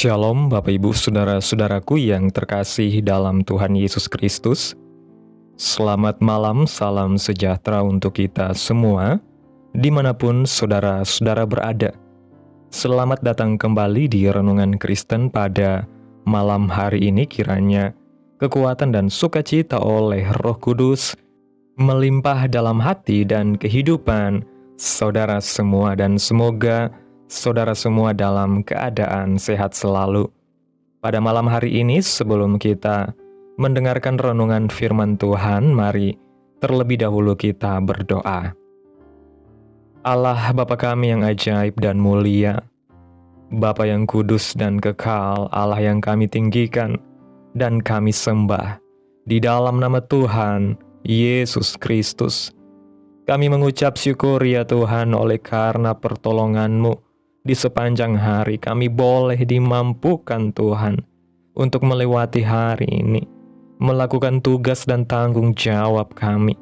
Shalom Bapak Ibu Saudara-saudaraku yang terkasih dalam Tuhan Yesus Kristus. Selamat malam, salam sejahtera untuk kita semua, dimanapun saudara-saudara berada. Selamat datang kembali di Renungan Kristen pada malam hari ini. Kiranya kekuatan dan sukacita oleh Roh Kudus melimpah dalam hati dan kehidupan saudara semua, dan semoga saudara semua dalam keadaan sehat selalu. Pada malam hari ini, sebelum kita mendengarkan renungan firman Tuhan, mari terlebih dahulu kita berdoa. Allah Bapa kami yang ajaib dan mulia, Bapa yang kudus dan kekal, Allah yang kami tinggikan dan kami sembah, di dalam nama Tuhan Yesus Kristus, kami mengucap syukur ya Tuhan, oleh karena pertolongan-Mu. Di sepanjang hari kami boleh dimampukan Tuhan untuk melewati hari ini, melakukan tugas dan tanggung jawab kami,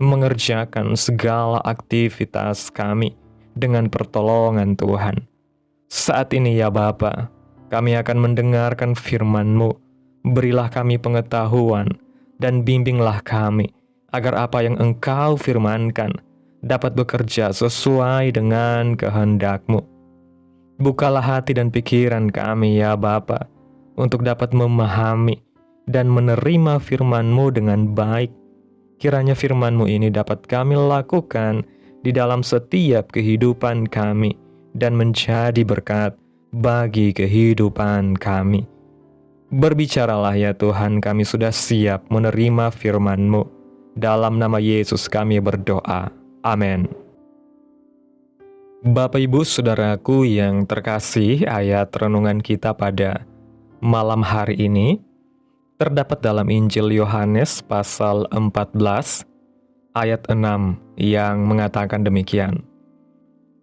mengerjakan segala aktivitas kami dengan pertolongan Tuhan. Saat ini ya Bapa, kami akan mendengarkan firman-Mu. Berilah kami pengetahuan dan bimbinglah kami, agar apa yang Engkau firmankan dapat bekerja sesuai dengan kehendak-Mu. Bukalah hati dan pikiran kami ya Bapa, untuk dapat memahami dan menerima firman-Mu dengan baik. Kiranya firman-Mu ini dapat kami lakukan di dalam setiap kehidupan kami, dan menjadi berkat bagi kehidupan kami. Berbicaralah ya Tuhan, kami sudah siap menerima firman-Mu. Dalam nama Yesus kami berdoa. Amin. Bapak Ibu Saudaraku yang terkasih, ayat renungan kita pada malam hari ini terdapat dalam Injil Yohanes pasal 14 ayat 6 yang mengatakan demikian.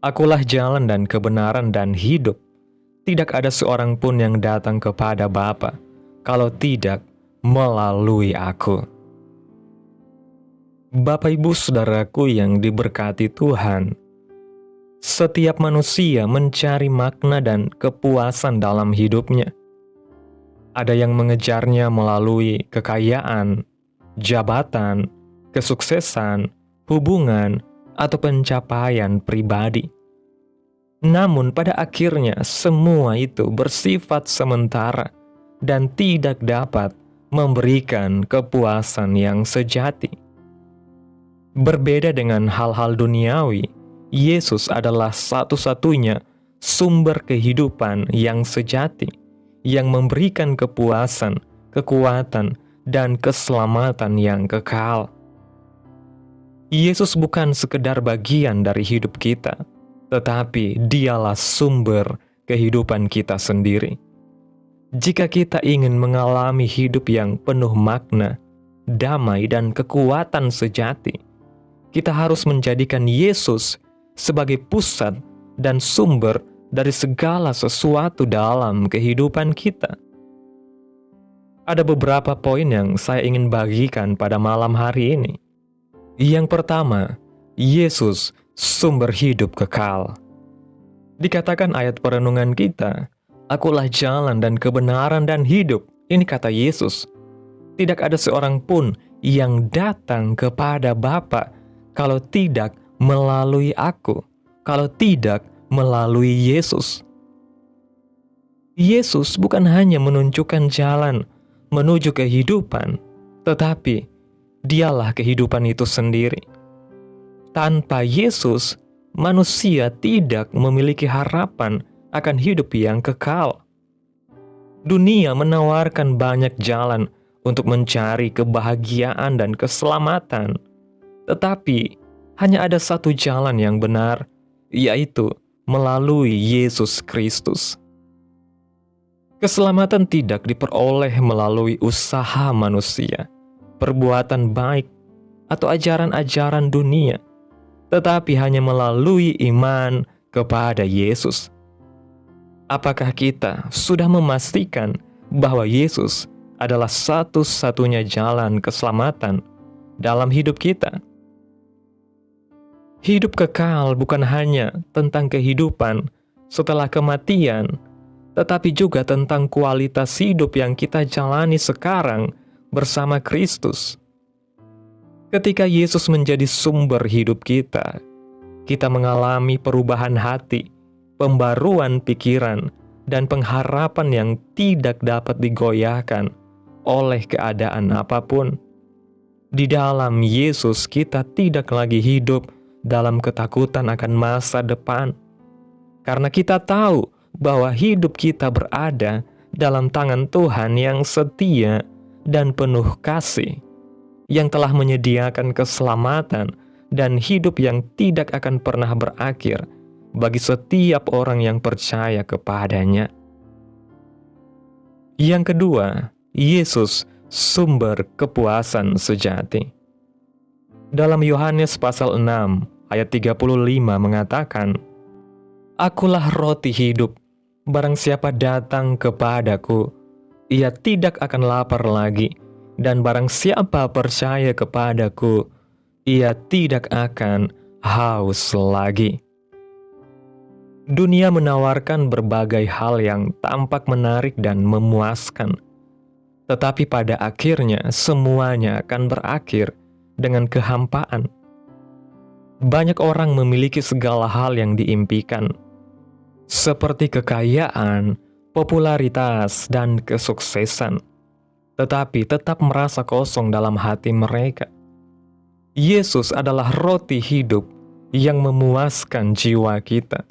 Akulah jalan dan kebenaran dan hidup. Tidak ada seorang pun yang datang kepada Bapa kalau tidak melalui aku. Bapak Ibu Saudaraku yang diberkati Tuhan, setiap manusia mencari makna dan kepuasan dalam hidupnya. Ada yang mengejarnya melalui kekayaan, jabatan, kesuksesan, hubungan, atau pencapaian pribadi. Namun pada akhirnya semua itu bersifat sementara dan tidak dapat memberikan kepuasan yang sejati. Berbeda dengan hal-hal duniawi, Yesus adalah satu-satunya sumber kehidupan yang sejati, yang memberikan kepuasan, kekuatan, dan keselamatan yang kekal. Yesus bukan sekedar bagian dari hidup kita, tetapi Dialah sumber kehidupan kita sendiri. Jika kita ingin mengalami hidup yang penuh makna, damai, dan kekuatan sejati, kita harus menjadikan Yesus sebagai pusat dan sumber dari segala sesuatu dalam kehidupan kita. Ada beberapa poin yang saya ingin bagikan pada malam hari ini. Yang pertama, Yesus sumber hidup kekal. Dikatakan ayat perenungan kita, akulah jalan dan kebenaran dan hidup. Ini kata Yesus. Tidak ada seorang pun yang datang kepada Bapa kalau tidak melalui aku, kalau tidak melalui Yesus. Yesus bukan hanya menunjukkan jalan menuju kehidupan, tetapi Dialah kehidupan itu sendiri. Tanpa Yesus, manusia tidak memiliki harapan akan hidup yang kekal. Dunia menawarkan banyak jalan untuk mencari kebahagiaan dan keselamatan, tetapi hanya ada satu jalan yang benar, yaitu melalui Yesus Kristus. Keselamatan tidak diperoleh melalui usaha manusia, perbuatan baik, atau ajaran-ajaran dunia, tetapi hanya melalui iman kepada Yesus. Apakah kita sudah memastikan bahwa Yesus adalah satu-satunya jalan keselamatan dalam hidup kita? Hidup kekal bukan hanya tentang kehidupan setelah kematian, tetapi juga tentang kualitas hidup yang kita jalani sekarang bersama Kristus. Ketika Yesus menjadi sumber hidup kita mengalami perubahan hati, pembaruan pikiran, dan pengharapan yang tidak dapat digoyahkan oleh keadaan apapun. Di dalam Yesus kita tidak lagi hidup dalam ketakutan akan masa depan, karena kita tahu bahwa hidup kita berada dalam tangan Tuhan yang setia dan penuh kasih, yang telah menyediakan keselamatan dan hidup yang tidak akan pernah berakhir bagi setiap orang yang percaya kepadanya. Yang kedua, Yesus sumber kepuasan sejati. Dalam Yohanes pasal 6 ayat 35 mengatakan, "Akulah roti hidup, barang siapa datang kepadaku, ia tidak akan lapar lagi, dan barang siapa percaya kepadaku, ia tidak akan haus lagi." Dunia menawarkan berbagai hal yang tampak menarik dan memuaskan, tetapi pada akhirnya semuanya akan berakhir dengan kehampaan. Banyak orang memiliki segala hal yang diimpikan, seperti kekayaan, popularitas, dan kesuksesan, tetapi tetap merasa kosong dalam hati mereka. Yesus adalah roti hidup yang memuaskan jiwa kita.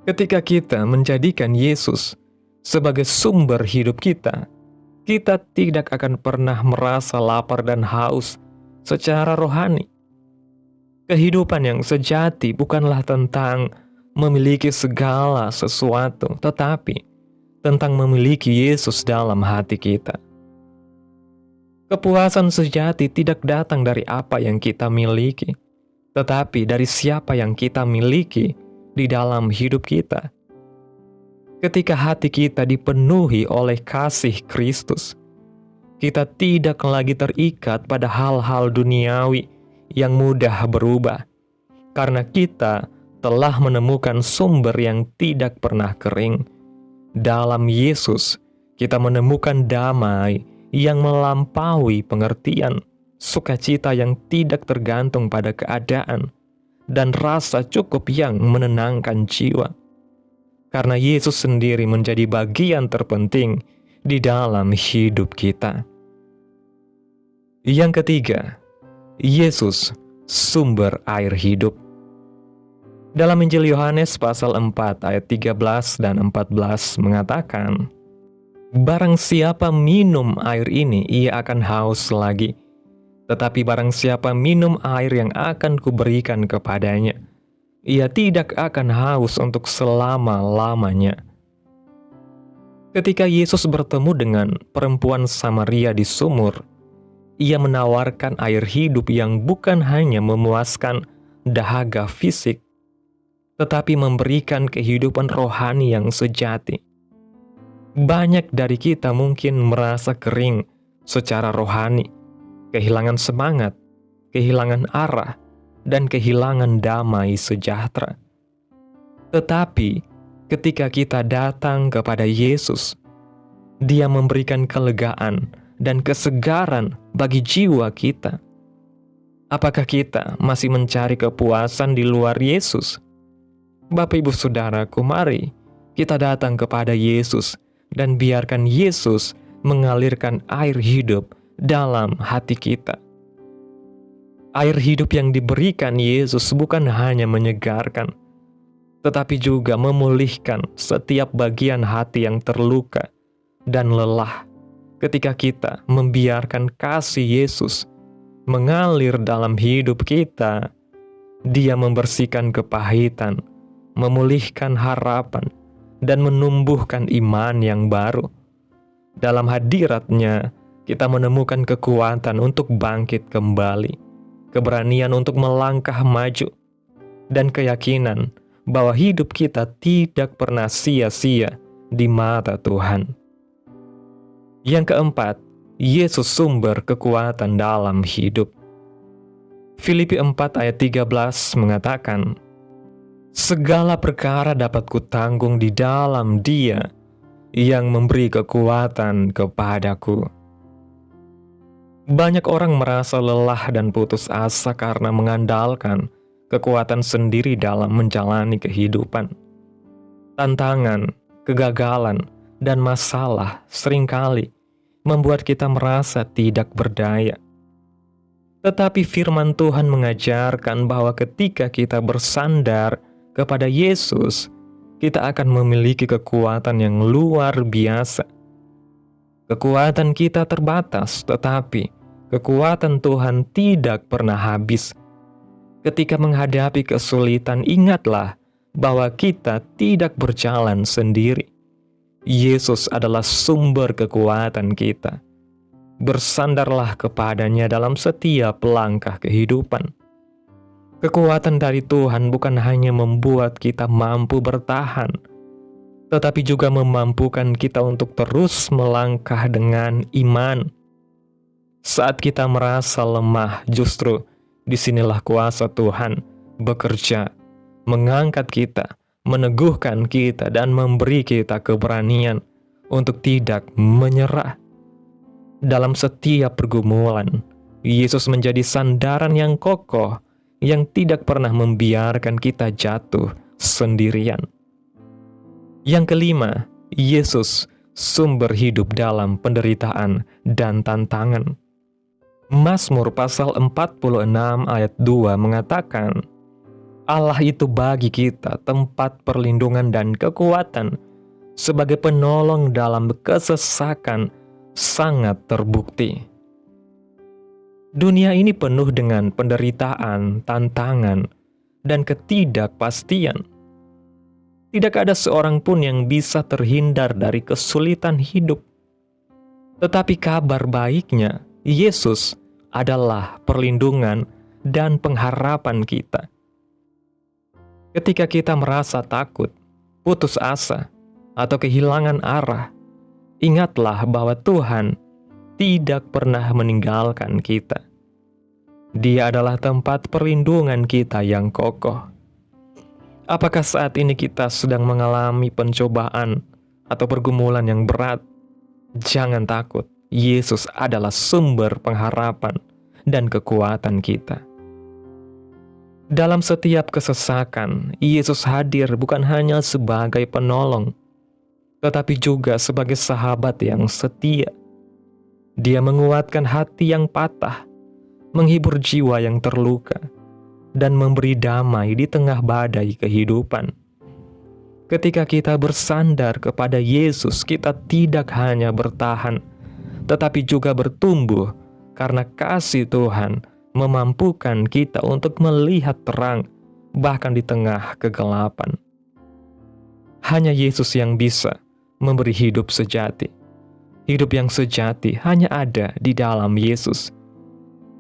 Ketika kita menjadikan Yesus sebagai sumber hidup kita tidak akan pernah merasa lapar dan haus secara rohani. Kehidupan yang sejati bukanlah tentang memiliki segala sesuatu, tetapi tentang memiliki Yesus dalam hati kita. Kepuasan sejati tidak datang dari apa yang kita miliki, tetapi dari siapa yang kita miliki di dalam hidup kita. Ketika hati kita dipenuhi oleh kasih Kristus, kita tidak lagi terikat pada hal-hal duniawi yang mudah berubah, karena kita telah menemukan sumber yang tidak pernah kering. Dalam Yesus, kita menemukan damai yang melampaui pengertian, sukacita yang tidak tergantung pada keadaan, dan rasa cukup yang menenangkan jiwa. Karena Yesus sendiri menjadi bagian terpenting di dalam hidup kita. Yang ketiga, Yesus sumber air hidup. Dalam Injil Yohanes pasal 4 ayat 13 dan 14 mengatakan, "Barang siapa minum air ini, ia akan haus lagi. Tetapi barang siapa minum air yang akan kuberikan kepadanya, ia tidak akan haus untuk selama-lamanya." Ketika Yesus bertemu dengan perempuan Samaria di sumur, ia menawarkan air hidup yang bukan hanya memuaskan dahaga fisik, tetapi memberikan kehidupan rohani yang sejati. Banyak dari kita mungkin merasa kering secara rohani, kehilangan semangat, kehilangan arah, dan kehilangan damai sejahtera. Tetapi ketika kita datang kepada Yesus, Dia memberikan kelegaan dan kesegaran bagi jiwa kita. Apakah kita masih mencari kepuasan di luar Yesus? Bapak Ibu Saudaraku, mari kita datang kepada Yesus dan biarkan Yesus mengalirkan air hidup dalam hati kita. Air hidup yang diberikan Yesus bukan hanya menyegarkan, tetapi juga memulihkan setiap bagian hati yang terluka dan lelah. Ketika kita membiarkan kasih Yesus mengalir dalam hidup kita, Dia membersihkan kepahitan, memulihkan harapan, dan menumbuhkan iman yang baru. Dalam hadirat-Nya, kita menemukan kekuatan untuk bangkit kembali, keberanian untuk melangkah maju, dan keyakinan bahwa hidup kita tidak pernah sia-sia di mata Tuhan. Yang keempat, Yesus sumber kekuatan dalam hidup. Filipi 4 ayat 13 mengatakan, Segala perkara dapat kutanggung di dalam Dia yang memberi kekuatan kepadaku. Banyak orang merasa lelah dan putus asa karena mengandalkan kekuatan sendiri dalam menjalani kehidupan. Tantangan, kegagalan, dan masalah seringkali membuat kita merasa tidak berdaya. Tetapi firman Tuhan mengajarkan bahwa ketika kita bersandar kepada Yesus, kita akan memiliki kekuatan yang luar biasa. Kekuatan kita terbatas, tetapi kekuatan Tuhan tidak pernah habis. Ketika menghadapi kesulitan, ingatlah bahwa kita tidak berjalan sendiri. Yesus adalah sumber kekuatan kita. Bersandarlah kepadanya dalam setiap langkah kehidupan. Kekuatan dari Tuhan bukan hanya membuat kita mampu bertahan, tetapi juga memampukan kita untuk terus melangkah dengan iman. Saat kita merasa lemah, justru disinilah kuasa Tuhan bekerja, mengangkat kita, meneguhkan kita, dan memberi kita keberanian untuk tidak menyerah. Dalam setiap pergumulan, Yesus menjadi sandaran yang kokoh, yang tidak pernah membiarkan kita jatuh sendirian. Yang kelima, Yesus sumber hidup dalam penderitaan dan tantangan. Mazmur pasal 46 ayat 2 mengatakan, Allah itu bagi kita tempat perlindungan dan kekuatan, sebagai penolong dalam kesesakan sangat terbukti. Dunia ini penuh dengan penderitaan, tantangan, dan ketidakpastian. Tidak ada seorang pun yang bisa terhindar dari kesulitan hidup. Tetapi kabar baiknya, Yesus adalah perlindungan dan pengharapan kita. Ketika kita merasa takut, putus asa, atau kehilangan arah, ingatlah bahwa Tuhan tidak pernah meninggalkan kita. Dia adalah tempat perlindungan kita yang kokoh. Apakah saat ini kita sedang mengalami pencobaan atau pergumulan yang berat? Jangan takut, Yesus adalah sumber pengharapan dan kekuatan kita. Dalam setiap kesesakan, Yesus hadir bukan hanya sebagai penolong, tetapi juga sebagai sahabat yang setia. Dia menguatkan hati yang patah, menghibur jiwa yang terluka, dan memberi damai di tengah badai kehidupan. Ketika kita bersandar kepada Yesus, kita tidak hanya bertahan, tetapi juga bertumbuh, karena kasih Tuhan memampukan kita untuk melihat terang, bahkan di tengah kegelapan. Hanya Yesus yang bisa memberi hidup sejati. Hidup yang sejati hanya ada di dalam Yesus.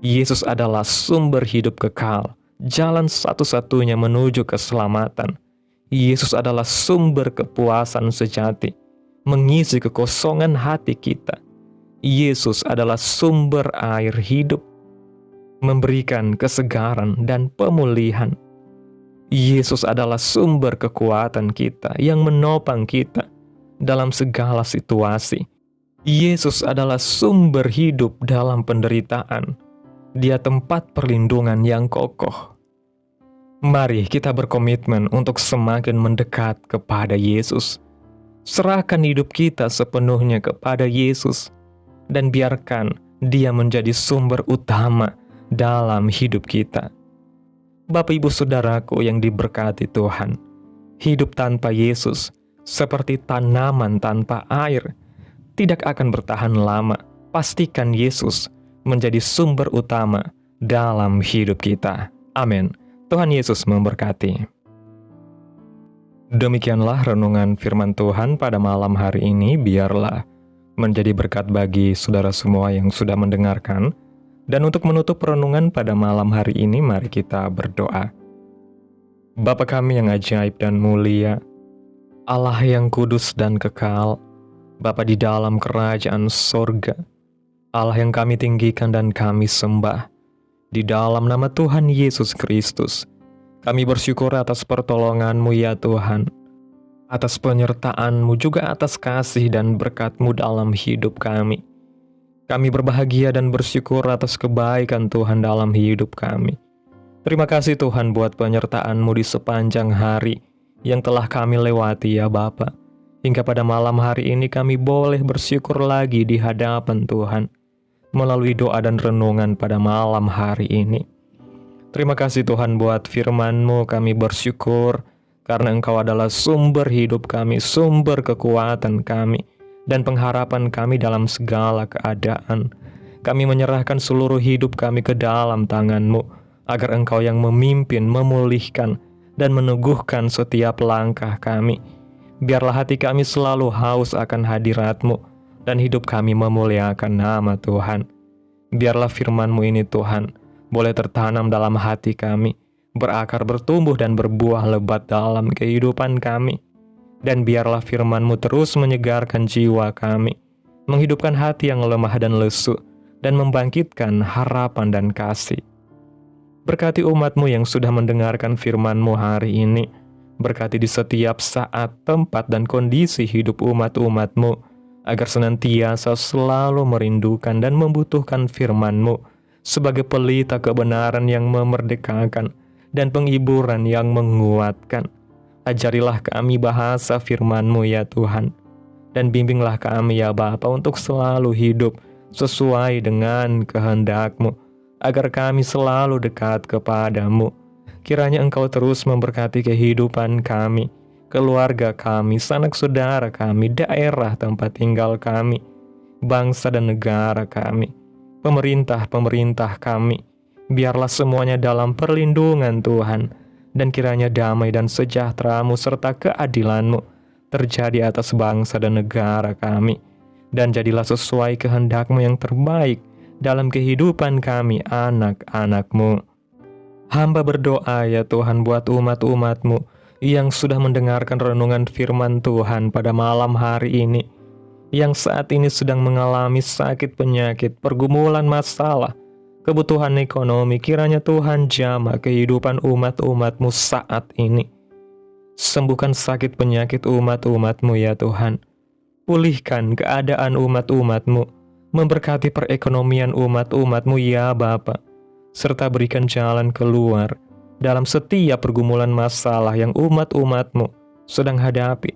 Yesus adalah sumber hidup kekal, jalan satu-satunya menuju keselamatan. Yesus adalah sumber kepuasan sejati, mengisi kekosongan hati kita. Yesus adalah sumber air hidup, memberikan kesegaran dan pemulihan. Yesus adalah sumber kekuatan kita yang menopang kita dalam segala situasi. Yesus adalah sumber hidup dalam penderitaan. Dia tempat perlindungan yang kokoh. Mari kita berkomitmen untuk semakin mendekat kepada Yesus. Serahkan hidup kita sepenuhnya kepada Yesus, dan biarkan Dia menjadi sumber utama dalam hidup kita. Bapak Ibu Saudaraku yang diberkati Tuhan, hidup tanpa Yesus seperti tanaman tanpa air, tidak akan bertahan lama. Pastikan Yesus menjadi sumber utama dalam hidup kita. Amin. Tuhan Yesus memberkati. Demikianlah renungan firman Tuhan pada malam hari ini. Biarlah menjadi berkat bagi saudara semua yang sudah mendengarkan. Dan untuk menutup renungan pada malam hari ini, mari kita berdoa. Bapa kami yang ajaib dan mulia, Allah yang kudus dan kekal, Bapa di dalam kerajaan sorga, Allah yang kami tinggikan dan kami sembah, di dalam nama Tuhan Yesus Kristus, Kami bersyukur atas pertolongan-Mu ya Tuhan, atas penyertaan-Mu, juga atas kasih dan berkat-Mu dalam hidup kami. Kami berbahagia dan bersyukur atas kebaikan Tuhan dalam hidup kami. Terima kasih Tuhan buat penyertaan-Mu di sepanjang hari yang telah kami lewati ya Bapa. Hingga pada malam hari ini kami boleh bersyukur lagi di hadapan Tuhan melalui doa dan renungan pada malam hari ini. Terima kasih Tuhan buat firman-Mu, kami bersyukur karena Engkau adalah sumber hidup kami, sumber kekuatan kami, dan pengharapan kami dalam segala keadaan. Kami menyerahkan seluruh hidup kami ke dalam tangan-Mu, agar Engkau yang memimpin, memulihkan, dan meneguhkan setiap langkah kami. Biarlah hati kami selalu haus akan hadirat-Mu, dan hidup kami memuliakan nama Tuhan. Biarlah firman-Mu ini Tuhan, boleh tertanam dalam hati kami, berakar, bertumbuh, dan berbuah lebat dalam kehidupan kami. Dan biarlah firman-Mu terus menyegarkan jiwa kami, menghidupkan hati yang lemah dan lesu, dan membangkitkan harapan dan kasih. Berkati umat-Mu yang sudah mendengarkan firman-Mu hari ini. Berkati di setiap saat, tempat, dan kondisi hidup umat-umat-Mu, agar senantiasa selalu merindukan dan membutuhkan firman-Mu sebagai pelita kebenaran yang memerdekakan dan penghiburan yang menguatkan. Ajarilah kami bahasa firman-Mu ya Tuhan, dan bimbinglah kami ya Bapa untuk selalu hidup sesuai dengan kehendak-Mu, agar kami selalu dekat kepadamu. Kiranya Engkau terus memberkati kehidupan kami, keluarga kami, sanak saudara kami, daerah tempat tinggal kami, bangsa dan negara kami, pemerintah kami. Biarlah semuanya dalam perlindungan Tuhan, dan kiranya damai dan sejahtera-Mu serta keadilan-Mu terjadi atas bangsa dan negara kami, dan jadilah sesuai kehendak-Mu yang terbaik dalam kehidupan kami, anak-anak-Mu. Hamba berdoa ya Tuhan buat umat-umat-Mu yang sudah mendengarkan renungan firman Tuhan pada malam hari ini, yang saat ini sedang mengalami sakit penyakit, pergumulan masalah, kebutuhan ekonomi. Kiranya Tuhan jamah kehidupan umat-umat-Mu saat ini. Sembuhkan sakit penyakit umat-umat-Mu ya Tuhan. Pulihkan keadaan umat-umat-Mu, memberkati perekonomian umat-umat-Mu ya Bapa, serta berikan jalan keluar dalam setiap pergumulan masalah yang umat-umat-Mu sedang hadapi.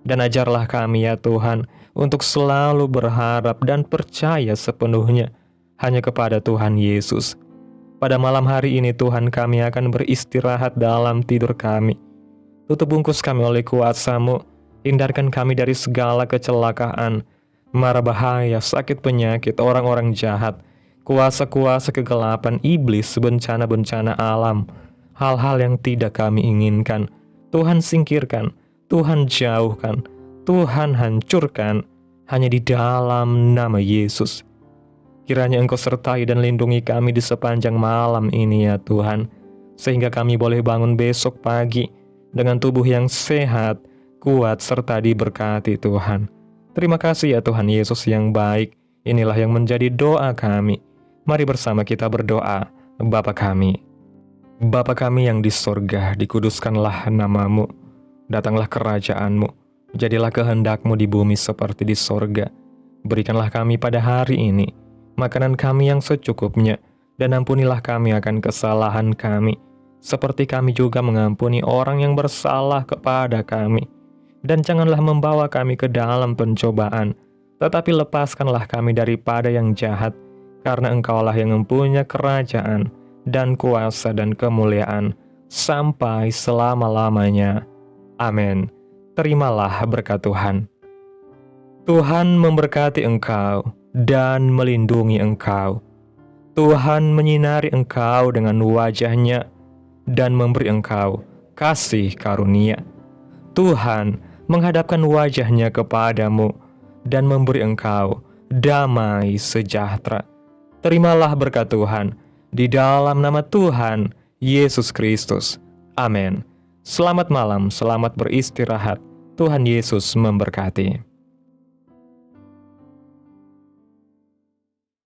Dan ajarlah kami ya Tuhan untuk selalu berharap dan percaya sepenuhnya hanya kepada Tuhan Yesus. Pada malam hari ini Tuhan, kami akan beristirahat dalam tidur kami. Tutup bungkus kami oleh kuasa-Mu, hindarkan kami dari segala kecelakaan, mara bahaya, sakit penyakit, orang-orang jahat, kuasa-kuasa kegelapan, iblis, bencana-bencana alam, hal-hal yang tidak kami inginkan. Tuhan singkirkan, Tuhan jauhkan, Tuhan hancurkan, hanya di dalam nama Yesus. Kiranya Engkau sertai dan lindungi kami di sepanjang malam ini ya Tuhan, sehingga kami boleh bangun besok pagi dengan tubuh yang sehat, kuat, serta diberkati Tuhan. Terima kasih ya Tuhan Yesus yang baik. Inilah yang menjadi doa kami. Mari bersama kita berdoa. Bapa kami yang di sorga, dikuduskanlah nama-Mu. Datanglah kerajaan-Mu. Jadilah kehendak-Mu di bumi seperti di sorga. Berikanlah kami pada hari ini makanan kami yang secukupnya, dan ampunilah kami akan kesalahan kami, seperti kami juga mengampuni orang yang bersalah kepada kami. Dan janganlah membawa kami ke dalam pencobaan, tetapi lepaskanlah kami daripada yang jahat, karena Engkaulah yang mempunyai kerajaan, dan kuasa, dan kemuliaan, sampai selama-lamanya. Amin. Terimalah berkat Tuhan. Tuhan memberkati engkau, dan melindungi engkau. Tuhan menyinari engkau dengan wajah-Nya, dan memberi engkau kasih karunia. Tuhan menghadapkan wajah-Nya kepadamu, dan memberi engkau damai sejahtera. Terimalah berkat Tuhan di dalam nama Tuhan Yesus Kristus. Amin. Selamat malam, selamat beristirahat. Tuhan Yesus memberkati.